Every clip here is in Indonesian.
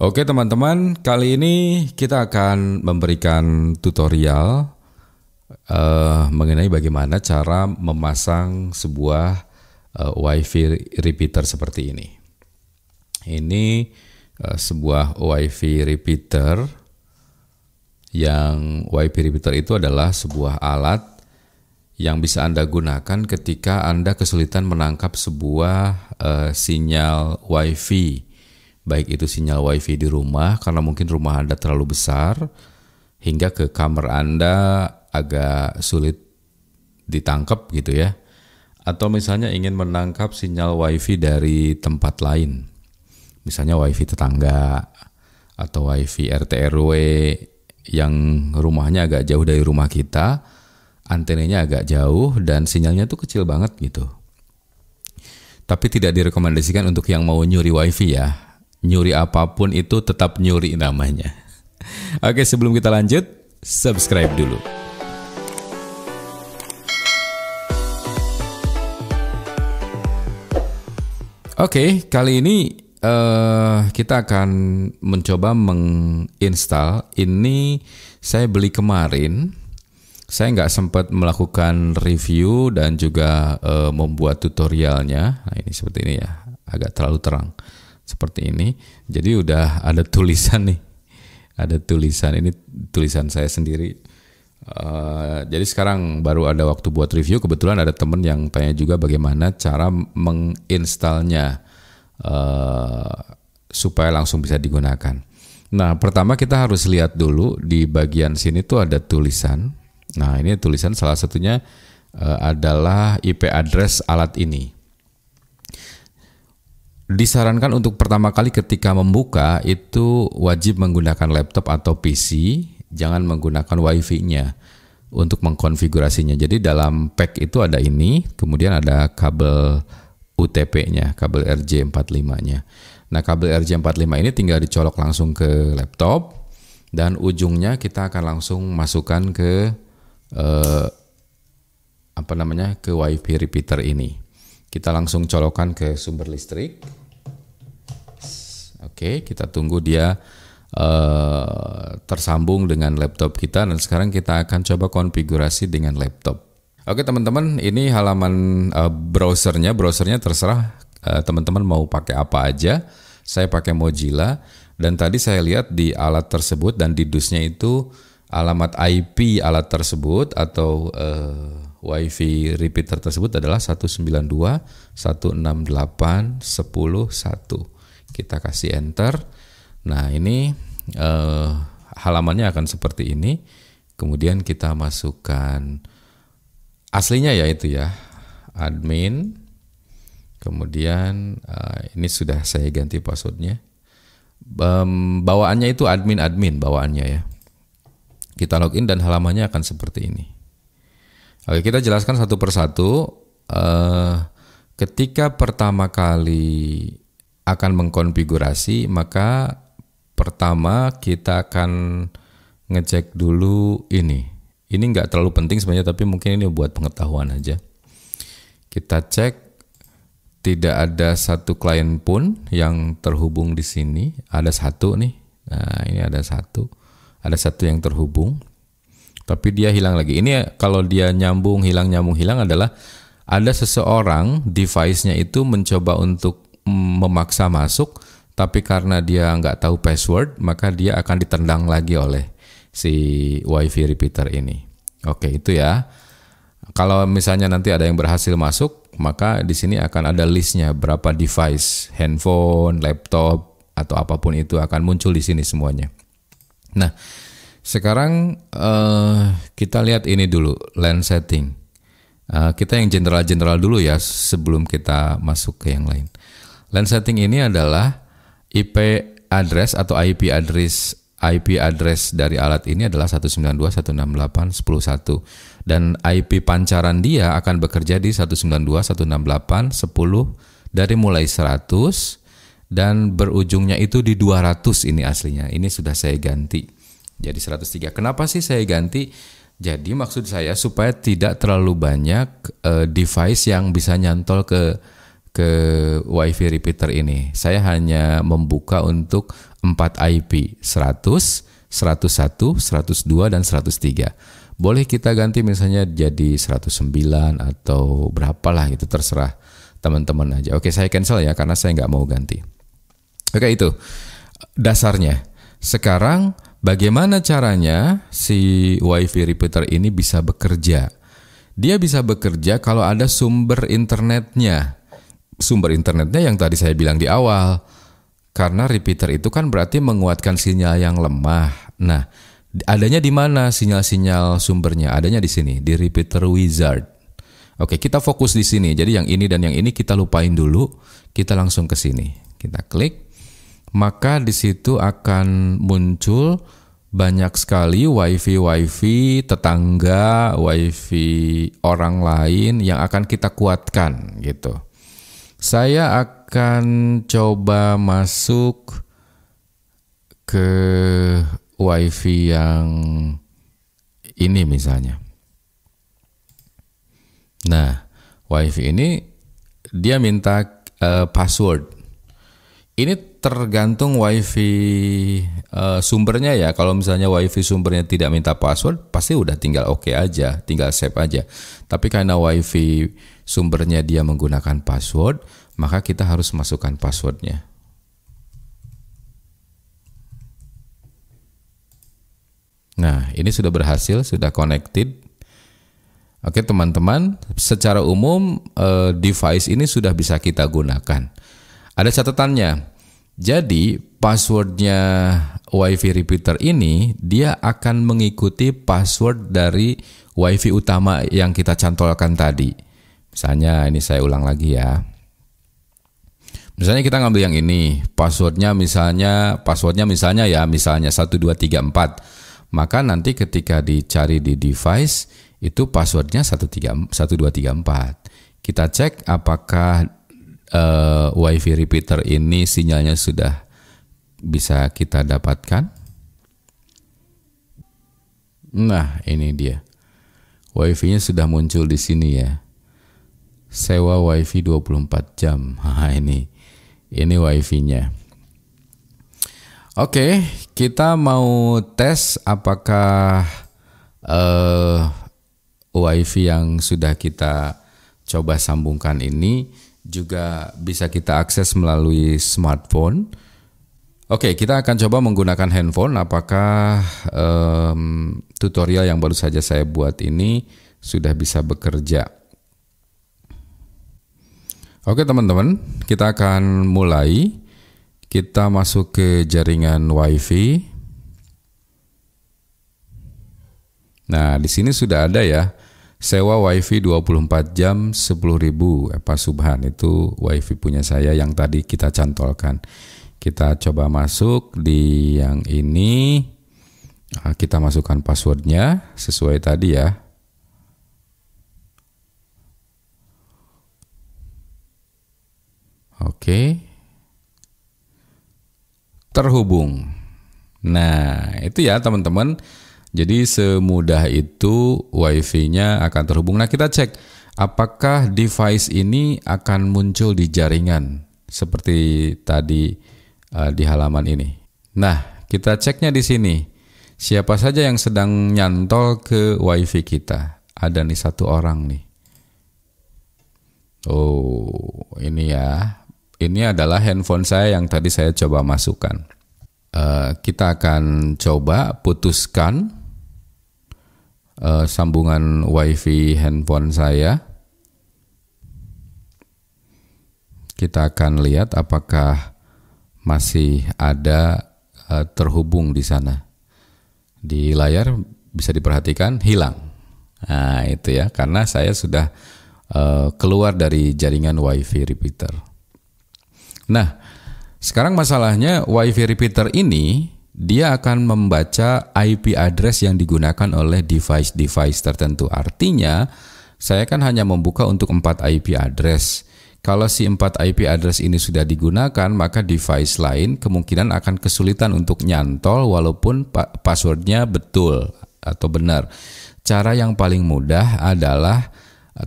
Oke teman-teman, kali ini kita akan memberikan tutorial mengenai bagaimana cara memasang sebuah WiFi repeater seperti ini. Ini sebuah WiFi repeater, yang WiFi repeater itu adalah sebuah alat yang bisa Anda gunakan ketika Anda kesulitan menangkap sebuah sinyal WiFi, baik itu sinyal WiFi di rumah karena mungkin rumah Anda terlalu besar hingga ke kamar Anda agak sulit ditangkap gitu ya, atau misalnya ingin menangkap sinyal WiFi dari tempat lain, misalnya WiFi tetangga atau WiFi RT RW yang rumahnya agak jauh dari rumah kita, antenanya agak jauh dan sinyalnya tuh kecil banget gitu. Tapi tidak direkomendasikan untuk yang mau nyuri WiFi ya. Nyuri apapun itu tetap nyuri namanya. Oke, sebelum kita lanjut, subscribe dulu. Oke, kali ini kita akan mencoba menginstal. Ini saya beli kemarin. Saya nggak sempat melakukan review dan juga membuat tutorialnya. Nah, ini seperti ini ya, agak terlalu terang seperti ini. Jadi udah ada tulisan nih, ada tulisan, ini tulisan saya sendiri. Jadi sekarang baru ada waktu buat review. Kebetulan ada temen yang tanya juga bagaimana cara menginstalnya supaya langsung bisa digunakan. Nah, pertama kita harus lihat dulu di bagian sini tuh ada tulisan. Nah, ini tulisan salah satunya adalah IP address alat ini. Disarankan untuk pertama kali ketika membuka itu wajib menggunakan laptop atau PC, jangan menggunakan WiFi-nya untuk mengkonfigurasinya. Jadi dalam pack itu ada ini, kemudian ada kabel UTP-nya, kabel RJ45-nya. Nah, kabel RJ45 ini tinggal dicolok langsung ke laptop dan ujungnya kita akan langsung masukkan ke ke WiFi repeater ini. Kita langsung colokkan ke sumber listrik. Oke, kita tunggu dia tersambung dengan laptop kita, dan sekarang kita akan coba konfigurasi dengan laptop. Oke teman-teman, ini halaman browsernya. Browsernya terserah teman-teman mau pakai apa aja. Saya pakai Mozilla, dan tadi saya lihat di alat tersebut dan di DUS-nya itu alamat IP alat tersebut atau WiFi repeater tersebut adalah 192.168.10.1. Kita kasih enter. Nah, ini halamannya akan seperti ini. Kemudian kita masukkan aslinya yaitu ya admin. Kemudian ini sudah saya ganti passwordnya. Bawaannya itu admin bawaannya ya. Kita login dan halamannya akan seperti ini. Oke, kita jelaskan satu persatu. Ketika pertama kali akan mengkonfigurasi, maka pertama kita akan ngecek dulu ini. Ini nggak terlalu penting sebenarnya, tapi mungkin ini buat pengetahuan aja. Kita cek tidak ada satu klien pun yang terhubung di sini. Ada satu nih. Nah, ini ada satu. Ada satu yang terhubung. Tapi dia hilang lagi. Ini kalau dia nyambung hilang adalah ada seseorang device-nya itu mencoba untuk memaksa masuk, tapi karena dia nggak tahu password, maka dia akan ditendang lagi oleh si WiFi repeater ini. Oke, itu ya. Kalau misalnya nanti ada yang berhasil masuk, maka di sini akan ada listnya berapa device, handphone, laptop, atau apapun itu akan muncul di sini semuanya. Nah, sekarang kita lihat ini dulu, LAN setting. Kita yang general dulu ya sebelum kita masuk ke yang lain. LAN setting ini adalah IP address atau IP address dari alat ini adalah 192.168.10.1 dan IP pancaran dia akan bekerja di 192.168.10 dari mulai 100 dan berujungnya itu di 200. Ini aslinya. Ini sudah saya ganti jadi 103. Kenapa sih saya ganti? Jadi maksud saya supaya tidak terlalu banyak device yang bisa nyantol ke WiFi repeater ini. Saya hanya membuka untuk 4 IP, 100, 101, 102, dan 103. Boleh kita ganti misalnya jadi 109 atau berapalah gitu, terserah teman-teman aja. Oke, saya cancel ya karena saya nggak mau ganti. Oke, itu dasarnya. Sekarang bagaimana caranya si WiFi repeater ini bisa bekerja? Dia bisa bekerja kalau ada sumber internetnya. Sumber internetnya yang tadi saya bilang di awal. Karena repeater itu kan berarti menguatkan sinyal yang lemah. Nah, adanya di mana sinyal-sinyal sumbernya? Adanya di sini, di repeater wizard. Oke, kita fokus di sini. Jadi yang ini dan yang ini kita lupain dulu. Kita langsung ke sini. Kita klik. Maka di situ akan muncul banyak sekali WiFi tetangga, WiFi orang lain yang akan kita kuatkan gitu. Saya akan coba masuk ke WiFi yang ini misalnya. Nah, WiFi ini dia minta password. Ini tergantung WiFi sumbernya ya. Kalau misalnya WiFi sumbernya tidak minta password, pasti udah tinggal oke aja, tinggal save aja. Tapi karena WiFi sumbernya dia menggunakan password, maka kita harus masukkan passwordnya. Nah, ini sudah berhasil, sudah connected. Oke teman-teman, secara umum device ini sudah bisa kita gunakan. Ada catatannya. Jadi passwordnya WiFi repeater ini dia akan mengikuti password dari WiFi utama yang kita cantolkan tadi. Misalnya ini saya ulang lagi ya. Misalnya kita ngambil yang ini, passwordnya misalnya ya 1234. Maka nanti ketika dicari di device itu passwordnya 1234. Kita cek apakah WiFi repeater ini sinyalnya sudah bisa kita dapatkan. Nah, ini dia. WiFi-nya sudah muncul di sini ya. Sewa WiFi 24 jam. Nah, ini WiFi-nya. Oke, kita mau tes apakah WiFi yang sudah kita coba sambungkan ini juga bisa kita akses melalui smartphone. Oke, kita akan coba menggunakan handphone. Apakah tutorial yang baru saja saya buat ini sudah bisa bekerja? Oke teman-teman, kita akan mulai. Kita masuk ke jaringan WiFi. Nah, di sini sudah ada ya. Sewa WiFi 24 jam 10.000 Pak Subhan, itu WiFi punya saya yang tadi kita cantolkan. Kita coba masuk di yang ini. Kita masukkan passwordnya sesuai tadi ya. Oke. Terhubung. Nah, itu ya teman-teman. Jadi semudah itu WiFi-nya akan terhubung. Nah, kita cek apakah device ini akan muncul di jaringan seperti tadi di halaman ini. Nah, kita ceknya di sini. Siapa saja yang sedang nyantol ke WiFi kita? Ada nih satu orang nih. Oh, ini ya. Ini adalah handphone saya yang tadi saya coba masukkan. Kita akan coba putuskan sambungan WiFi handphone saya. Kita akan lihat apakah masih ada terhubung di sana. Di layar bisa diperhatikan hilang. Nah, itu ya, karena saya sudah keluar dari jaringan WiFi repeater. Nah, sekarang masalahnya WiFi repeater ini dia akan membaca IP address yang digunakan oleh device-device tertentu. Artinya, saya kan hanya membuka untuk 4 IP address. Kalau si 4 IP address ini sudah digunakan, maka device lain kemungkinan akan kesulitan untuk nyantol walaupun passwordnya betul atau benar. Cara yang paling mudah adalah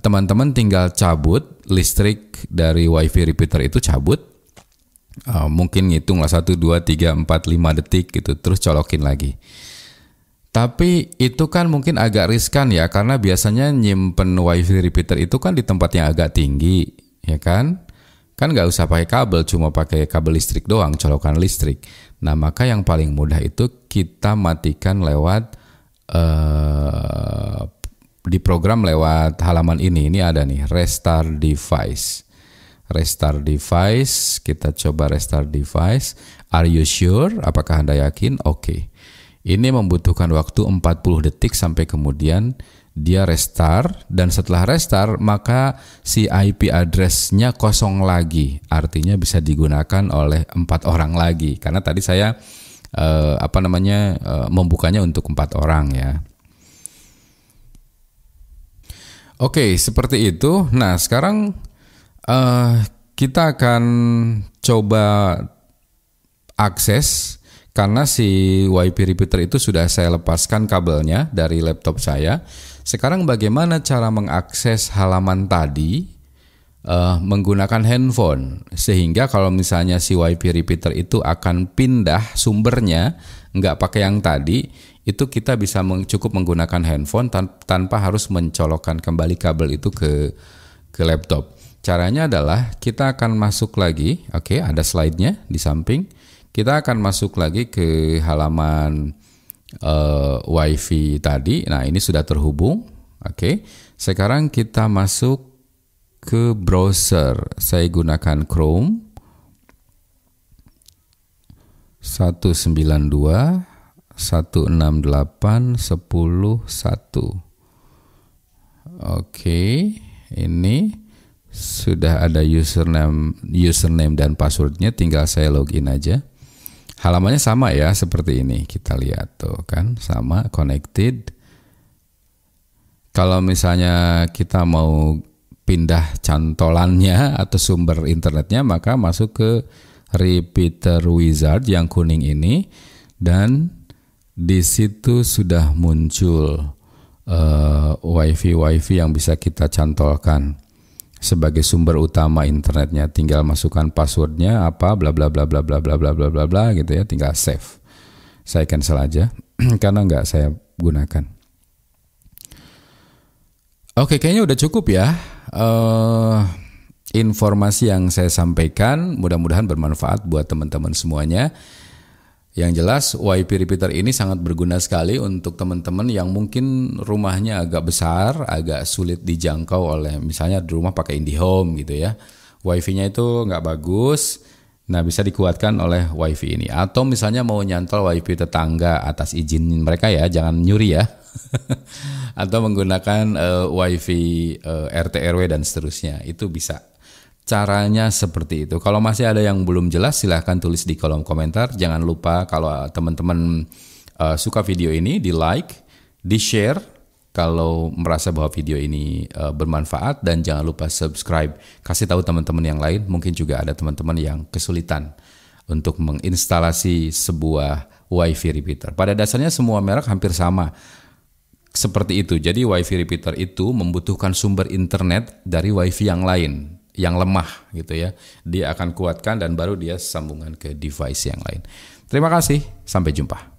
teman-teman tinggal cabut listrik dari WiFi repeater itu, cabut. Mungkin ngitunglah 1, 2, 3, 4, 5 detik gitu, terus colokin lagi. Tapi itu kan mungkin agak riskan ya, karena biasanya nyimpen WiFi repeater itu kan di tempat yang agak tinggi, ya kan? Kan nggak usah pakai kabel, cuma pakai kabel listrik doang, colokan listrik. Nah, maka yang paling mudah itu kita matikan lewat di program lewat halaman ini. Ini ada nih, restart device. Restart device, kita coba restart device. Are you sure? Apakah Anda yakin? Oke. Ini membutuhkan waktu 40 detik sampai kemudian dia restart, dan setelah restart maka si IP address-nya kosong lagi. Artinya bisa digunakan oleh 4 orang lagi. Karena tadi saya membukanya untuk 4 orang ya. Oke, seperti itu. Nah, sekarang kita akan coba akses, karena si WiFi repeater itu sudah saya lepaskan kabelnya dari laptop saya. Sekarang bagaimana cara mengakses halaman tadi menggunakan handphone, sehingga kalau misalnya si WiFi repeater itu akan pindah sumbernya, nggak pakai yang tadi, itu kita bisa cukup menggunakan handphone tanpa harus mencolokkan kembali kabel itu ke laptop. Caranya adalah kita akan masuk lagi, oke, ada slide-nya di samping. Kita akan masuk lagi ke halaman WiFi tadi. Nah, ini sudah terhubung. Oke. Sekarang kita masuk ke browser. Saya gunakan Chrome 192.168.10.1. Oke, ini sudah ada username dan passwordnya, tinggal saya login aja. Halamannya sama ya, seperti ini. Kita lihat tuh kan, sama, connected. Kalau misalnya kita mau pindah cantolannya atau sumber internetnya, maka masuk ke Repeater Wizard yang kuning ini, dan di situ sudah muncul WiFi yang bisa kita cantolkan sebagai sumber utama internetnya. Tinggal masukkan passwordnya apa, bla bla bla bla bla bla bla bla bla bla gitu ya, tinggal save. Saya cancel aja karena nggak saya gunakan. Oke, kayaknya udah cukup ya informasi yang saya sampaikan. Mudah-mudahan bermanfaat buat teman-teman semuanya. Yang jelas WiFi repeater ini sangat berguna sekali untuk teman-teman yang mungkin rumahnya agak besar, agak sulit dijangkau oleh, misalnya di rumah pakai IndiHome gitu ya. WiFi-nya itu nggak bagus, nah bisa dikuatkan oleh WiFi ini. Atau misalnya mau nyantol WiFi tetangga atas izin mereka ya, jangan nyuri ya. Atau menggunakan WiFi RT RW dan seterusnya, itu bisa. Caranya seperti itu. Kalau masih ada yang belum jelas, silahkan tulis di kolom komentar. Jangan lupa kalau teman-teman suka video ini, di like, di share kalau merasa bahwa video ini bermanfaat, dan jangan lupa subscribe. Kasih tahu teman-teman yang lain. Mungkin juga ada teman-teman yang kesulitan untuk menginstalasi sebuah WiFi repeater. Pada dasarnya semua merek hampir sama. Seperti itu. Jadi WiFi repeater itu membutuhkan sumber internet dari WiFi yang lain, yang lemah gitu ya. Dia akan kuatkan dan baru dia sambungan ke device yang lain. Terima kasih, sampai jumpa.